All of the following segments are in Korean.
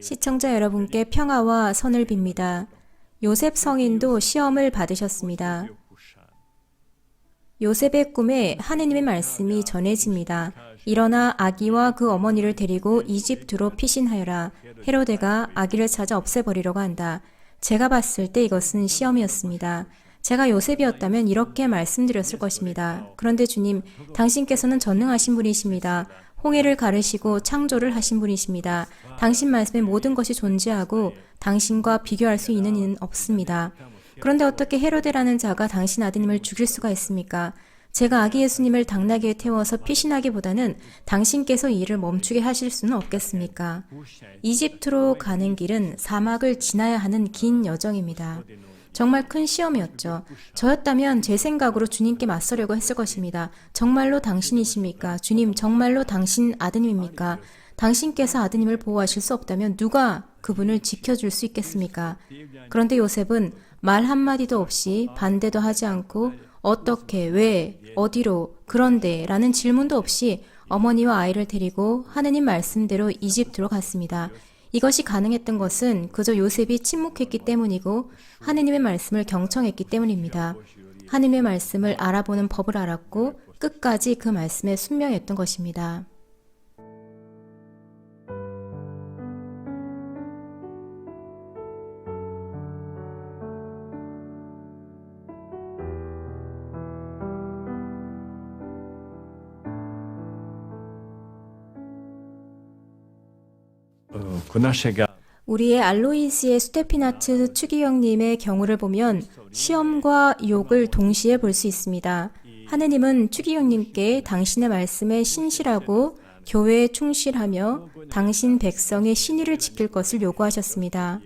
시청자 여러분께 평화와 선을 빕니다. 요셉 성인도 시험을 받으셨습니다. 요셉의 꿈에 하느님의 말씀이 전해집니다. 일어나 아기와 그 어머니를 데리고 이집트로 피신하여라. 헤로데가 아기를 찾아 없애버리려고 한다. 제가 봤을 때 이것은 시험이었습니다. 제가 요셉이었다면 이렇게 말씀드렸을 것입니다. 그런데 주님, 당신께서는 전능하신 분이십니다. 홍해를 가르시고 창조를 하신 분이십니다. 당신 말씀에 모든 것이 존재하고 당신과 비교할 수 있는 이는 없습니다. 그런데 어떻게 헤로데라는 자가 당신 아드님을 죽일 수가 있습니까? 제가 아기 예수님을 당나귀에 태워서 피신하기보다는 당신께서 이 일을 멈추게 하실 수는 없겠습니까? 이집트로 가는 길은 사막을 지나야 하는 긴 여정입니다. 정말 큰 시험이었죠. 저였다면 제 생각으로 주님께 맞서려고 했을 것입니다. 정말로 당신이십니까? 주님, 정말로 당신 아드님입니까? 당신께서 아드님을 보호하실 수 없다면 누가 그분을 지켜줄 수 있겠습니까? 그런데 요셉은 말 한마디도 없이 반대도 하지 않고 어떻게, 왜, 어디로, 그런데 라는 질문도 없이 어머니와 아이를 데리고 하느님 말씀대로 이집트로 갔습니다. 이것이 가능했던 것은 그저 요셉이 침묵했기 때문이고 하느님의 말씀을 경청했기 때문입니다. 하느님의 말씀을 알아보는 법을 알았고 끝까지 그 말씀에 순명했던 것입니다. 우리의 알로이시의 스테피나츠 추기경님의 경우를 보면 시험과 유혹을 동시에 볼 수 있습니다. 하느님은 추기경님께 당신의 말씀에 신실하고 교회에 충실하며 당신 백성의 신의를 지킬 것을 요구하셨습니다.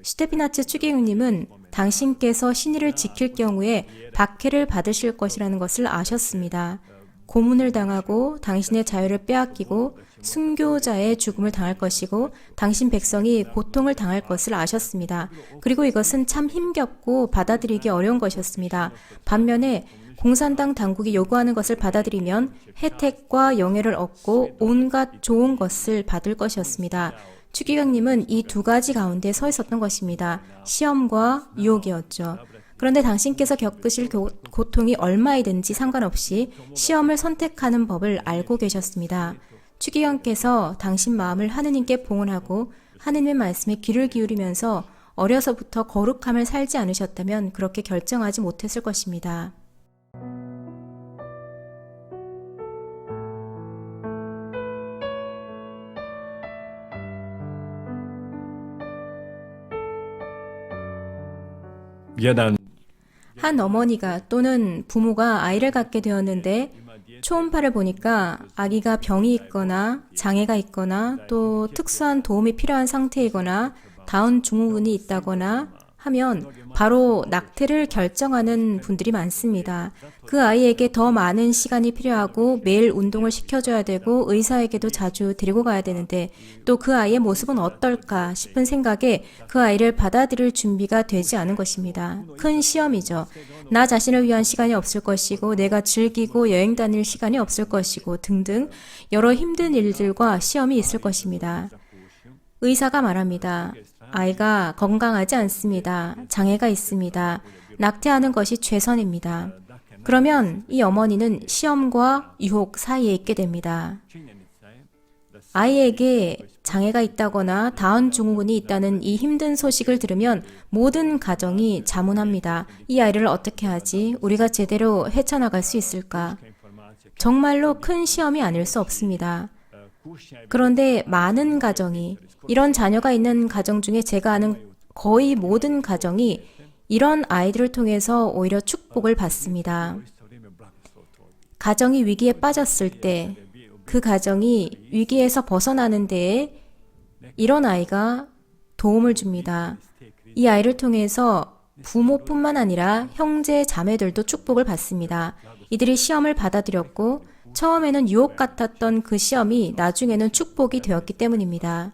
스테피나츠 추기경님은 당신께서 신의를 지킬 경우에 박해를 받으실 것이라는 것을 아셨습니다. 고문을 당하고 당신의 자유를 빼앗기고 순교자의 죽음을 당할 것이고 당신 백성이 고통을 당할 것을 아셨습니다. 그리고 이것은 참 힘겹고 받아들이기 어려운 것이었습니다. 반면에 공산당 당국이 요구하는 것을 받아들이면 혜택과 영예를 얻고 온갖 좋은 것을 받을 것이었습니다. 추기경님은 이 두 가지 가운데 서 있었던 것입니다. 시험과 유혹이었죠. 그런데 당신께서 겪으실 고통이 얼마이든지 상관없이 시험을 선택하는 법을 알고 계셨습니다. 추기경께서 당신 마음을 하느님께 봉헌하고 하느님의 말씀에 귀를 기울이면서 어려서부터 거룩함을 살지 않으셨다면 그렇게 결정하지 못했을 것입니다. 한 어머니가 또는 부모가 아이를 갖게 되었는데 초음파를 보니까 아기가 병이 있거나 장애가 있거나 또 특수한 도움이 필요한 상태이거나 다운 증후군이 있다거나 하면 바로 낙태를 결정하는 분들이 많습니다. 그 아이에게 더 많은 시간이 필요하고 매일 운동을 시켜줘야 되고 의사에게도 자주 데리고 가야 되는데 또 그 아이의 모습은 어떨까 싶은 생각에 그 아이를 받아들일 준비가 되지 않은 것입니다. 큰 시험이죠. 나 자신을 위한 시간이 없을 것이고 내가 즐기고 여행 다닐 시간이 없을 것이고 등등 여러 힘든 일들과 시험이 있을 것입니다. 의사가 말합니다. 아이가 건강하지 않습니다. 장애가 있습니다. 낙태하는 것이 최선입니다. 그러면 이 어머니는 시험과 유혹 사이에 있게 됩니다. 아이에게 장애가 있다거나 다운 증후군이 있다는 이 힘든 소식을 들으면 모든 가정이 자문합니다. 이 아이를 어떻게 하지? 우리가 제대로 헤쳐나갈 수 있을까? 정말로 큰 시험이 아닐 수 없습니다. 그런데 많은 가정이 이런 자녀가 있는 가정 중에 제가 아는 거의 모든 가정이 이런 아이들을 통해서 오히려 축복을 받습니다. 가정이 위기에 빠졌을 때 그 가정이 위기에서 벗어나는 데에 이런 아이가 도움을 줍니다. 이 아이를 통해서 부모뿐만 아니라 형제, 자매들도 축복을 받습니다. 이들이 시험을 받아들였고 처음에는 유혹 같았던 그 시험이 나중에는 축복이 되었기 때문입니다.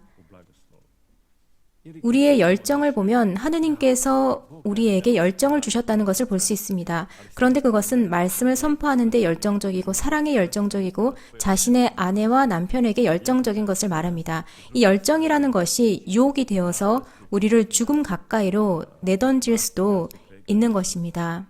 우리의 열정을 보면 하느님께서 우리에게 열정을 주셨다는 것을 볼 수 있습니다. 그런데 그것은 말씀을 선포하는 데 열정적이고 사랑에 열정적이고 자신의 아내와 남편에게 열정적인 것을 말합니다. 이 열정이라는 것이 유혹이 되어서 우리를 죽음 가까이로 내던질 수도 있는 것입니다.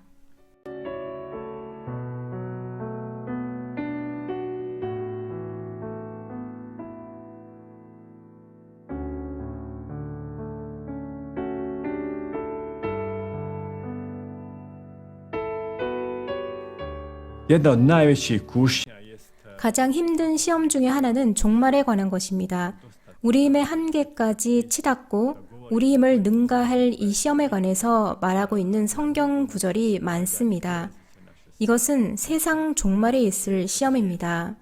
가장 힘든 시험 중에 하나는 종말에 관한 것입니다. 우리 힘의 한계까지 치닫고 우리 힘을 능가할 이 시험에 관해서 말하고 있는 성경 구절이 많습니다. 이것은 세상 종말에 있을 시험입니다.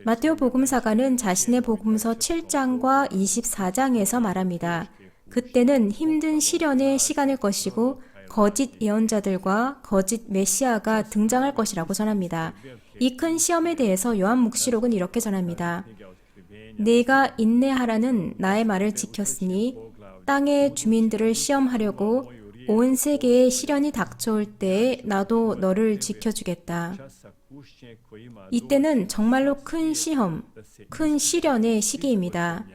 마테오 복음사가는 자신의 복음서 7장과 24장에서 말합니다. 그때는 힘든 시련의 시간일 것이고 거짓 예언자들과 거짓 메시아가 등장할 것이라고 전합니다. 이 큰 시험에 대해서 요한 묵시록은 이렇게 전합니다. 내가 인내하라는 나의 말을 지켰으니 땅의 주민들을 시험하려고 온 세계에 시련이 닥쳐올 때에 나도 너를 지켜주겠다. 이때는 정말로 큰 시험, 큰 시련의 시기입니다.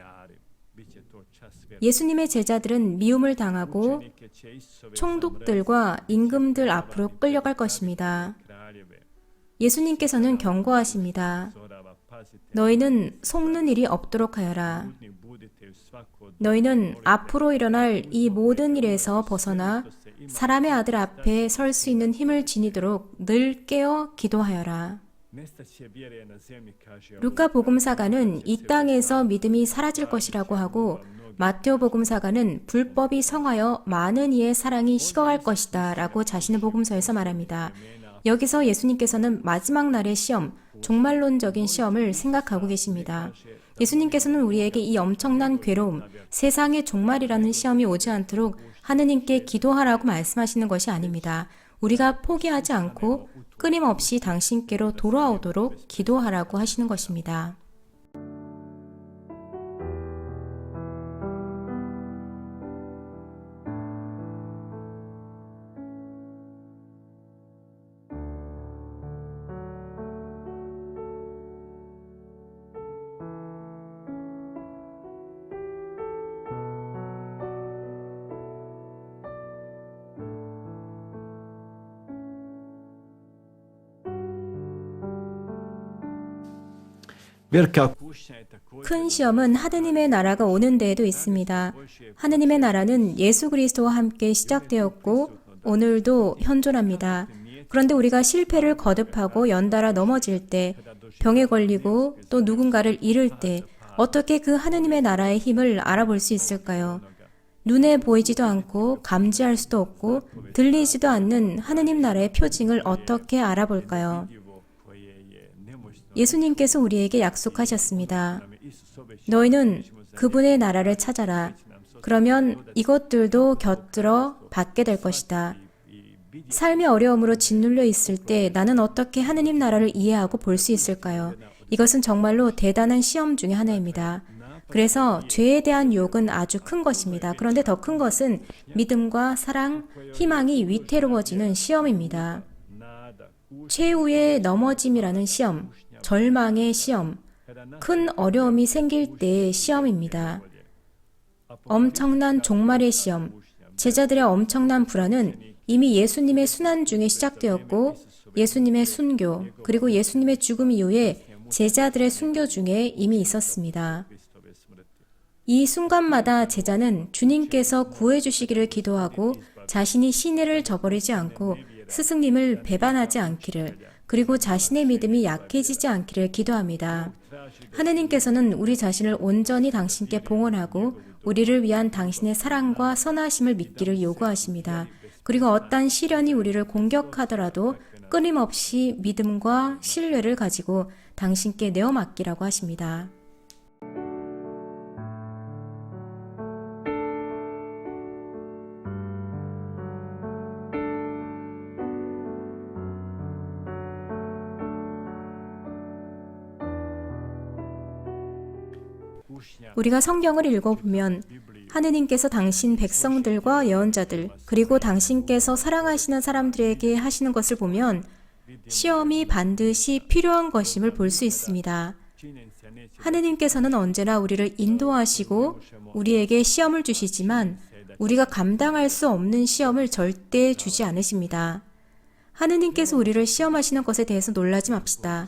예수님의 제자들은 미움을 당하고 총독들과 임금들 앞으로 끌려갈 것입니다. 예수님께서는 경고하십니다. 너희는 속는 일이 없도록 하여라. 너희는 앞으로 일어날 이 모든 일에서 벗어나 사람의 아들 앞에 설 수 있는 힘을 지니도록 늘 깨어 기도하여라. 루카 복음사가는 이 땅에서 믿음이 사라질 것이라고 하고 마테오 복음사가는 불법이 성하여 많은 이의 사랑이 식어갈 것이다 라고 자신의 복음서에서 말합니다. 여기서 예수님께서는 마지막 날의 시험, 종말론적인 시험을 생각하고 계십니다. 예수님께서는 우리에게 이 엄청난 괴로움, 세상의 종말이라는 시험이 오지 않도록 하느님께 기도하라고 말씀하시는 것이 아닙니다. 우리가 포기하지 않고 끊임없이 당신께로 돌아오도록 기도하라고 하시는 것입니다. 큰 시험은 하느님의 나라가 오는 데에도 있습니다. 하느님의 나라는 예수 그리스도와 함께 시작되었고 오늘도 현존합니다. 그런데 우리가 실패를 거듭하고 연달아 넘어질 때, 병에 걸리고 또 누군가를 잃을 때 어떻게 그 하느님의 나라의 힘을 알아볼 수 있을까요? 눈에 보이지도 않고 감지할 수도 없고 들리지도 않는 하느님 나라의 표징을 어떻게 알아볼까요? 예수님께서 우리에게 약속하셨습니다. 너희는 그분의 나라를 찾아라. 그러면 이것들도 곁들어 받게 될 것이다. 삶의 어려움으로 짓눌려 있을 때 나는 어떻게 하느님 나라를 이해하고 볼 수 있을까요? 이것은 정말로 대단한 시험 중에 하나입니다. 그래서 죄에 대한 유혹은 아주 큰 것입니다. 그런데 더 큰 것은 믿음과 사랑, 희망이 위태로워지는 시험입니다. 최후의 넘어짐이라는 시험, 절망의 시험, 큰 어려움이 생길 때의 시험입니다. 엄청난 종말의 시험, 제자들의 엄청난 불안은 이미 예수님의 순환 중에 시작되었고 예수님의 순교, 그리고 예수님의 죽음 이후에 제자들의 순교 중에 이미 있었습니다. 이 순간마다 제자는 주님께서 구해주시기를 기도하고 자신이 시내를 저버리지 않고 스승님을 배반하지 않기를, 그리고 자신의 믿음이 약해지지 않기를 기도합니다. 하느님께서는 우리 자신을 온전히 당신께 봉헌하고 우리를 위한 당신의 사랑과 선하심을 믿기를 요구하십니다. 그리고 어떠한 시련이 우리를 공격하더라도 끊임없이 믿음과 신뢰를 가지고 당신께 내어 맡기라고 하십니다. 우리가 성경을 읽어보면 하느님께서 당신 백성들과 예언자들, 그리고 당신께서 사랑하시는 사람들에게 하시는 것을 보면 시험이 반드시 필요한 것임을 볼 수 있습니다. 하느님께서는 언제나 우리를 인도하시고 우리에게 시험을 주시지만 우리가 감당할 수 없는 시험을 절대 주지 않으십니다. 하느님께서 우리를 시험하시는 것에 대해서 놀라지 맙시다.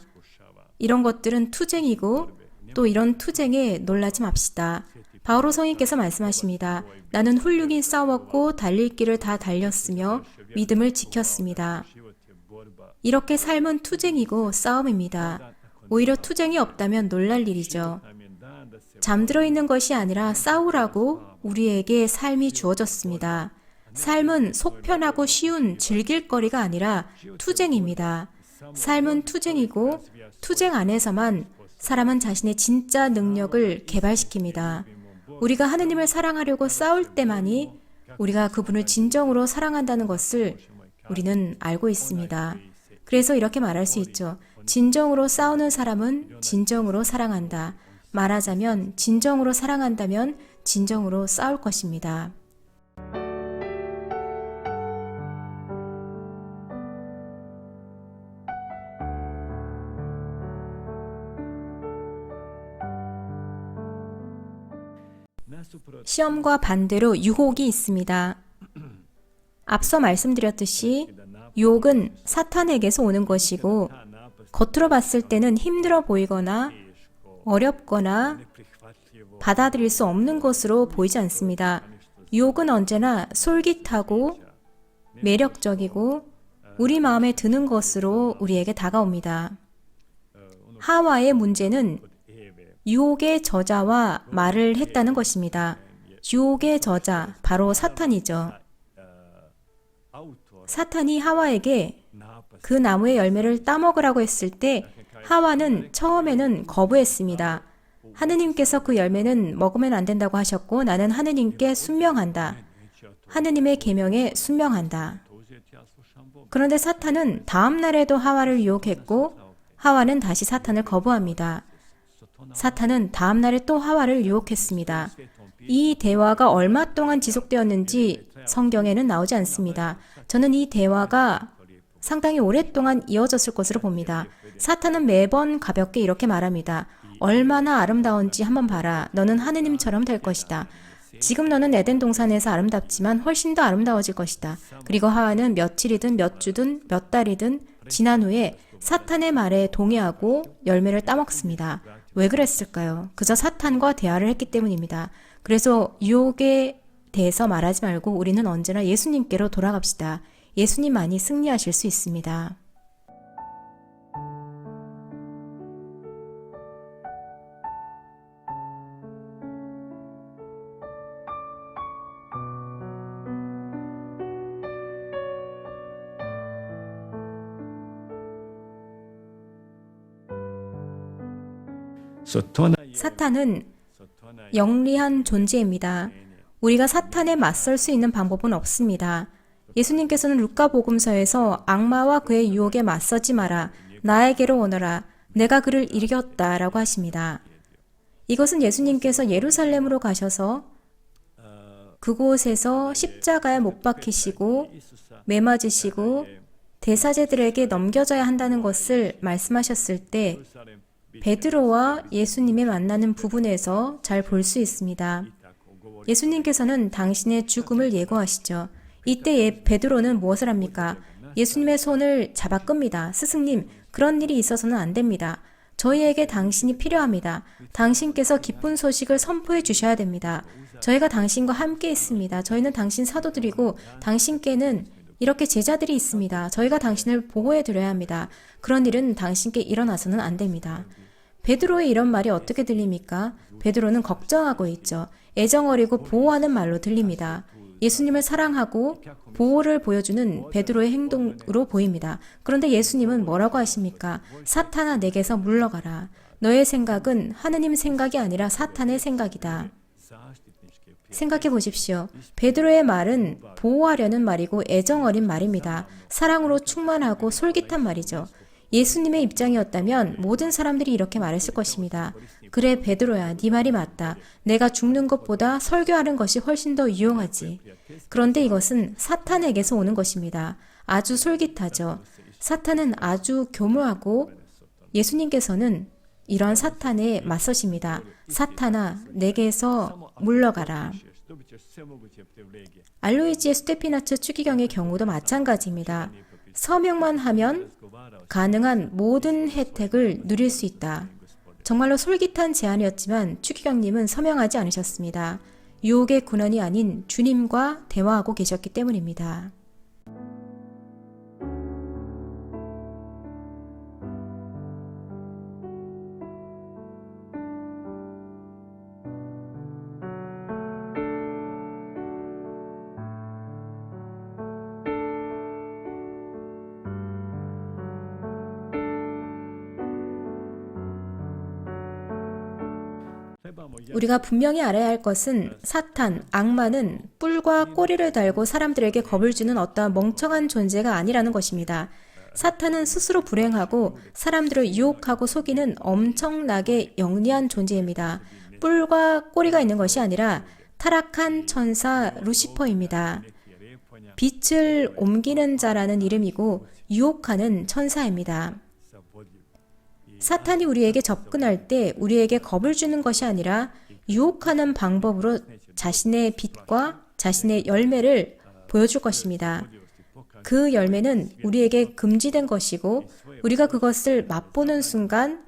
이런 것들은 투쟁이고 또 이런 투쟁에 놀라지 맙시다. 바오로 성인께서 말씀하십니다. 나는 훌륭히 싸웠고 달릴 길을 다 달렸으며 믿음을 지켰습니다. 이렇게 삶은 투쟁이고 싸움입니다. 오히려 투쟁이 없다면 놀랄 일이죠. 잠들어 있는 것이 아니라 싸우라고 우리에게 삶이 주어졌습니다. 삶은 속편하고 쉬운 즐길 거리가 아니라 투쟁입니다. 삶은 투쟁이고 투쟁 안에서만 사람은 자신의 진짜 능력을 개발시킵니다. 우리가 하느님을 사랑하려고 싸울 때만이 우리가 그분을 진정으로 사랑한다는 것을 우리는 알고 있습니다. 그래서 이렇게 말할 수 있죠. 진정으로 싸우는 사람은 진정으로 사랑한다. 말하자면 진정으로 사랑한다면 진정으로 싸울 것입니다. 시험과 반대로 유혹이 있습니다. 앞서 말씀드렸듯이 유혹은 사탄에게서 오는 것이고 겉으로 봤을 때는 힘들어 보이거나 어렵거나 받아들일 수 없는 것으로 보이지 않습니다. 유혹은 언제나 솔깃하고 매력적이고 우리 마음에 드는 것으로 우리에게 다가옵니다. 하와의 문제는 유혹의 저자와 말을 했다는 것입니다. 유혹의 저자, 바로 사탄이죠. 사탄이 하와에게 그 나무의 열매를 따먹으라고 했을 때 하와는 처음에는 거부했습니다. 하느님께서 그 열매는 먹으면 안 된다고 하셨고 나는 하느님께 순명한다. 하느님의 계명에 순명한다. 그런데 사탄은 다음 날에도 하와를 유혹했고 하와는 다시 사탄을 거부합니다. 사탄은 다음 날에 또 하와를 유혹했습니다. 이 대화가 얼마 동안 지속되었는지 성경에는 나오지 않습니다. 저는 이 대화가 상당히 오랫동안 이어졌을 것으로 봅니다. 사탄은 매번 가볍게 이렇게 말합니다. 얼마나 아름다운지 한번 봐라. 너는 하느님처럼 될 것이다. 지금 너는 에덴 동산에서 아름답지만 훨씬 더 아름다워질 것이다. 그리고 하와는 며칠이든 몇 주든 몇 달이든 지난 후에 사탄의 말에 동의하고 열매를 따먹습니다. 왜 그랬을까요? 그저 사탄과 대화를 했기 때문입니다. 그래서 유혹에 대해서 말하지 말고 우리는 언제나 예수님께로 돌아갑시다. 예수님만이 승리하실 수 있습니다. 사탄은 영리한 존재입니다. 우리가 사탄에 맞설 수 있는 방법은 없습니다. 예수님께서는 루카복음서에서 악마와 그의 유혹에 맞서지 마라. 나에게로 오너라. 내가 그를 이겼다 라고 하십니다. 이것은 예수님께서 예루살렘으로 가셔서 그곳에서 십자가에 못 박히시고 매 맞으시고 대사제들에게 넘겨져야 한다는 것을 말씀하셨을 때 베드로와 예수님의 만나는 부분에서 잘 볼 수 있습니다. 예수님께서는 당신의 죽음을 예고하시죠. 이때 베드로는 무엇을 합니까? 예수님의 손을 잡아 끕니다. 스승님, 그런 일이 있어서는 안 됩니다. 저희에게 당신이 필요합니다. 당신께서 기쁜 소식을 선포해 주셔야 됩니다. 저희가 당신과 함께 있습니다. 저희는 당신 사도들이고 당신께는 이렇게 제자들이 있습니다. 저희가 당신을 보호해 드려야 합니다. 그런 일은 당신께 일어나서는 안 됩니다. 베드로의 이런 말이 어떻게 들립니까? 베드로는 걱정하고 있죠. 애정어리고 보호하는 말로 들립니다. 예수님을 사랑하고 보호를 보여주는 베드로의 행동으로 보입니다. 그런데 예수님은 뭐라고 하십니까? 사탄아, 내게서 물러가라. 너의 생각은 하느님 생각이 아니라 사탄의 생각이다. 생각해 보십시오. 베드로의 말은 보호하려는 말이고 애정어린 말입니다. 사랑으로 충만하고 솔깃한 말이죠. 예수님의 입장이었다면 모든 사람들이 이렇게 말했을 것입니다. 그래, 베드로야, 네 말이 맞다. 내가 죽는 것보다 설교하는 것이 훨씬 더 유용하지. 그런데 이것은 사탄에게서 오는 것입니다. 아주 솔깃하죠. 사탄은 아주 교묘하고 예수님께서는 이런 사탄에 맞서십니다. 사탄아, 내게서 물러가라. 알로이지의 스테피나츠 추기경의 경우도 마찬가지입니다. 서명만 하면 가능한 모든 혜택을 누릴 수 있다. 정말로 솔깃한 제안이었지만 추기경님은 서명하지 않으셨습니다. 유혹의 군원이 아닌 주님과 대화하고 계셨기 때문입니다. 우리가 분명히 알아야 할 것은 사탄, 악마는 뿔과 꼬리를 달고 사람들에게 겁을 주는 어떠한 멍청한 존재가 아니라는 것입니다. 사탄은 스스로 불행하고 사람들을 유혹하고 속이는 엄청나게 영리한 존재입니다. 뿔과 꼬리가 있는 것이 아니라 타락한 천사 루시퍼입니다. 빛을 옮기는 자라는 이름이고 유혹하는 천사입니다. 사탄이 우리에게 접근할 때 우리에게 겁을 주는 것이 아니라 유혹하는 방법으로 자신의 빛과 자신의 열매를 보여줄 것입니다. 그 열매는 우리에게 금지된 것이고 우리가 그것을 맛보는 순간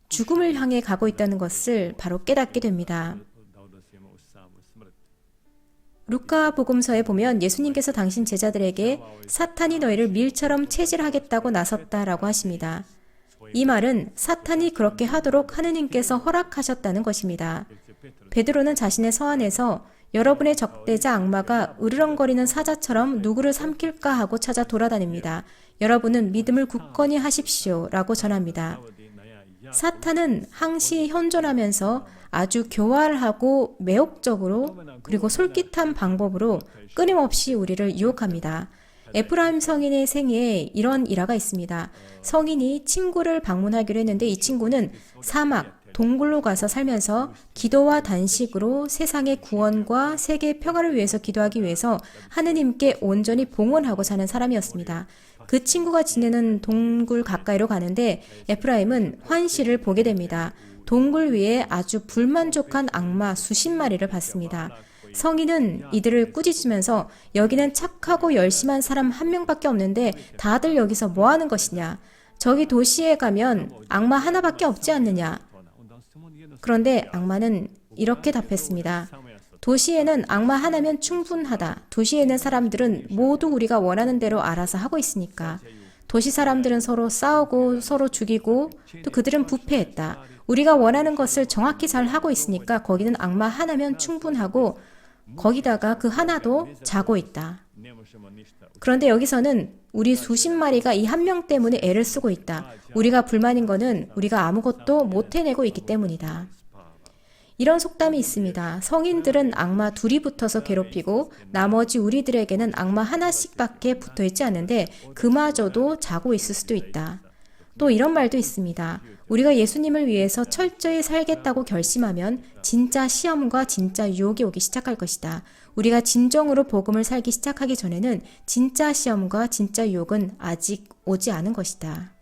죽음을 향해 가고 있다는 것을 바로 깨닫게 됩니다. 루카 복음서에 보면 예수님께서 당신 제자들에게 사탄이 너희를 밀처럼 체질하겠다고 나섰다라고 하십니다. 이 말은 사탄이 그렇게 하도록 하느님께서 허락하셨다는 것입니다. 베드로는 자신의 서안에서 여러분의 적대자 악마가 으르렁거리는 사자처럼 누구를 삼킬까 하고 찾아 돌아다닙니다. 여러분은 믿음을 굳건히 하십시오 라고 전합니다. 사탄은 항시 현존하면서 아주 교활하고 매혹적으로 그리고 솔깃한 방법으로 끊임없이 우리를 유혹합니다. 에프라임 성인의 생애에 이런 일화가 있습니다. 성인이 친구를 방문하기로 했는데 이 친구는 사막, 동굴로 가서 살면서 기도와 단식으로 세상의 구원과 세계의 평화를 위해서 기도하기 위해서 하느님께 온전히 봉헌하고 사는 사람이었습니다. 그 친구가 지내는 동굴 가까이로 가는데 에프라임은 환시를 보게 됩니다. 동굴 위에 아주 불만족한 악마 수십 마리를 봤습니다. 성인은 이들을 꾸짖으면서 여기는 착하고 열심한 사람 한 명밖에 없는데 다들 여기서 뭐 하는 것이냐? 저기 도시에 가면 악마 하나밖에 없지 않느냐? 그런데 악마는 이렇게 답했습니다. 도시에는 악마 하나면 충분하다. 도시에 있는 사람들은 모두 우리가 원하는 대로 알아서 하고 있으니까. 도시 사람들은 서로 싸우고 서로 죽이고 또 그들은 부패했다. 우리가 원하는 것을 정확히 잘 하고 있으니까 거기는 악마 하나면 충분하고 거기다가 그 하나도 자고 있다. 그런데 여기서는 우리 수십 마리가 이 한 명 때문에 애를 쓰고 있다. 우리가 불만인 거는 우리가 아무것도 못 해내고 있기 때문이다. 이런 속담이 있습니다. 성인들은 악마 둘이 붙어서 괴롭히고 나머지 우리들에게는 악마 하나씩밖에 붙어있지 않는데 그마저도 자고 있을 수도 있다. 또 이런 말도 있습니다. 우리가 예수님을 위해서 철저히 살겠다고 결심하면 진짜 시험과 진짜 유혹이 오기 시작할 것이다. 우리가 진정으로 복음을 살기 시작하기 전에는 진짜 시험과 진짜 유혹은 아직 오지 않은 것이다.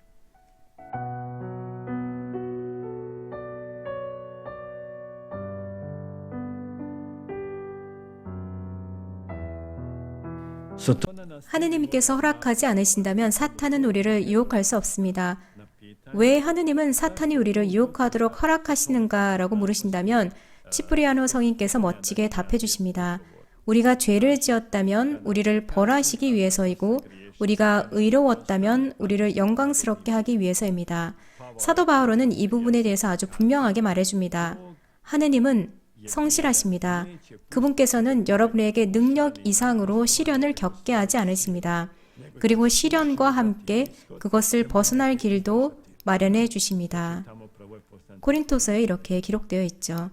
하느님께서 허락하지 않으신다면 사탄은 우리를 유혹할 수 없습니다. 왜 하느님은 사탄이 우리를 유혹하도록 허락하시는가 라고 물으신다면 치프리아노 성인께서 멋지게 답해 주십니다. 우리가 죄를 지었다면 우리를 벌하시기 위해서이고 우리가 의로웠다면 우리를 영광스럽게 하기 위해서입니다. 사도 바오로는 이 부분에 대해서 아주 분명하게 말해줍니다. 하느님은 성실하십니다. 그분께서는 여러분에게 능력 이상으로 시련을 겪게 하지 않으십니다. 그리고 시련과 함께 그것을 벗어날 길도 마련해 주십니다. 고린토서에 이렇게 기록되어 있죠.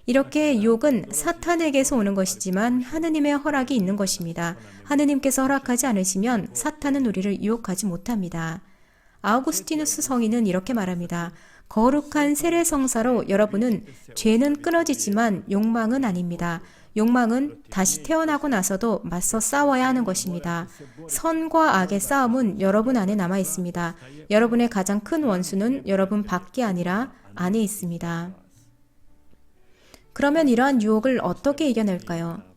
이렇게 유혹은 사탄에게서 오는 것이지만 하느님의 허락이 있는 것입니다. 하느님께서 허락하지 않으시면 사탄은 우리를 유혹하지 못합니다. 아우구스티누스 성인은 이렇게 말합니다. 거룩한 세례성사로 여러분은 죄는 끊어지지만 욕망은 아닙니다. 욕망은 다시 태어나고 나서도 맞서 싸워야 하는 것입니다. 선과 악의 싸움은 여러분 안에 남아 있습니다. 여러분의 가장 큰 원수는 여러분 밖이 아니라 안에 있습니다. 그러면 이러한 유혹을 어떻게 이겨낼까요?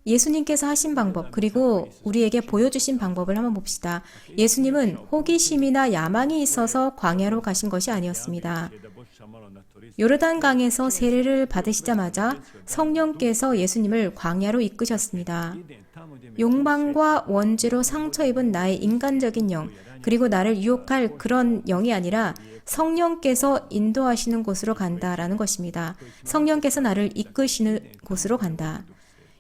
예수님께서 하신 방법, 그리고 우리에게 보여주신 방법을 한번 봅시다. 예수님은 호기심이나 야망이 있어서 광야로 가신 것이 아니었습니다. 요르단강에서 세례를 받으시자마자 성령께서 예수님을 광야로 이끄셨습니다. 욕망과 원죄로 상처 입은 나의 인간적인 영, 그리고 나를 유혹할 그런 영이 아니라 성령께서 인도하시는 곳으로 간다라는 것입니다. 성령께서 나를 이끄시는 곳으로 간다.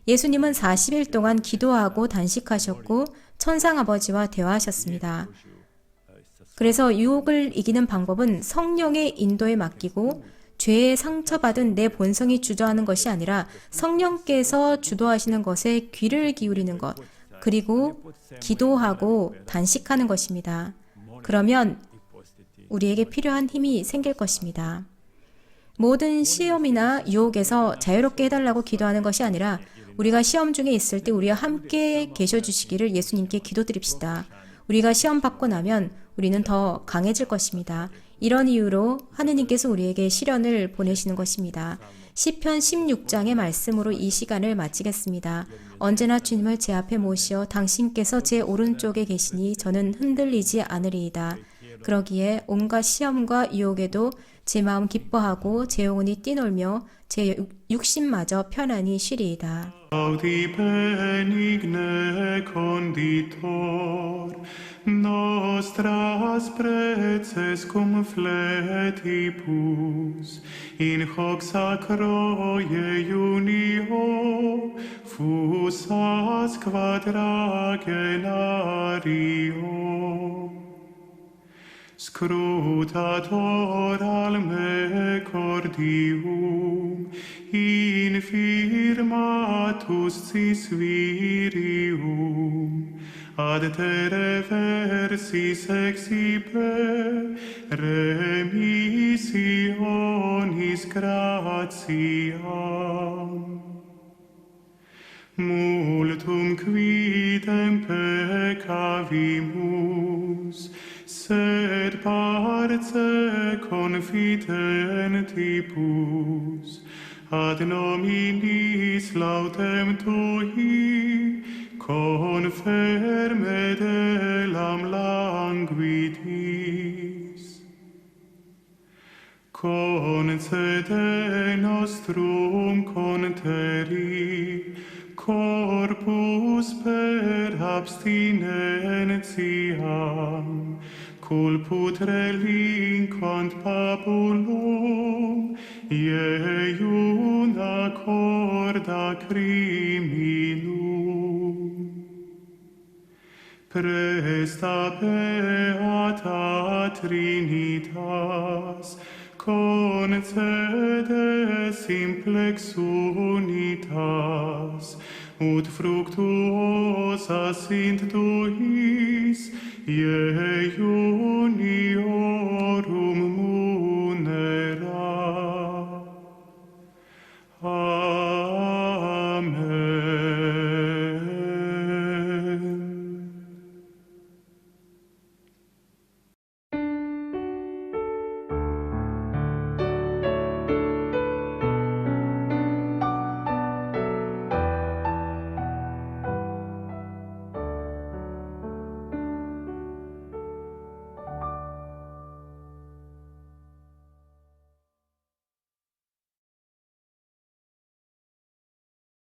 예수님은 40일 동안 기도하고 단식하셨고 천상아버지와 대화하셨습니다. 그래서 유혹을 이기는 방법은 성령의 인도에 맡기고 죄에 상처받은 내 본성이 주도하는 것이 아니라 성령께서 주도하시는 것에 귀를 기울이는 것, 그리고 기도하고 단식하는 것입니다. 그러면 우리에게 필요한 힘이 생길 것입니다. 모든 시험이나 유혹에서 자유롭게 해달라고 기도하는 것이 아니라 우리가 시험 중에 있을 때 우리와 함께 계셔주시기를 예수님께 기도드립시다. 우리가 시험 받고 나면 우리는 더 강해질 것입니다. 이런 이유로 하느님께서 우리에게 시련을 보내시는 것입니다. 시편 16장의 말씀으로 이 시간을 마치겠습니다. 언제나 주님을 제 앞에 모시어 당신께서 제 오른쪽에 계시니 저는 흔들리지 않으리이다. 그러기에 온갖 시험과 유혹에도 제 마음 기뻐하고 제 영혼이 뛰놀며 제 육신마저 편안히 쉬리이다. Audi benigne conditor, nostras preces cum fletibus, in hoc sacroie unio, fusas quadragenario. Scrutator al me cordium, infirmatus sis virium, ad te reversis exipe, remissionis gratiam. Multum quidem peccavimus, sed parce confidentibus, ad nominis lautem tui, conferme delam languidis. Concede nostrum conteri, corpus per abstinentiam, culput relinquant pabulum, iuna corda criminum. Presta beata Trinitas, concede simplex unitas, ut fructuosa sint tuis, unio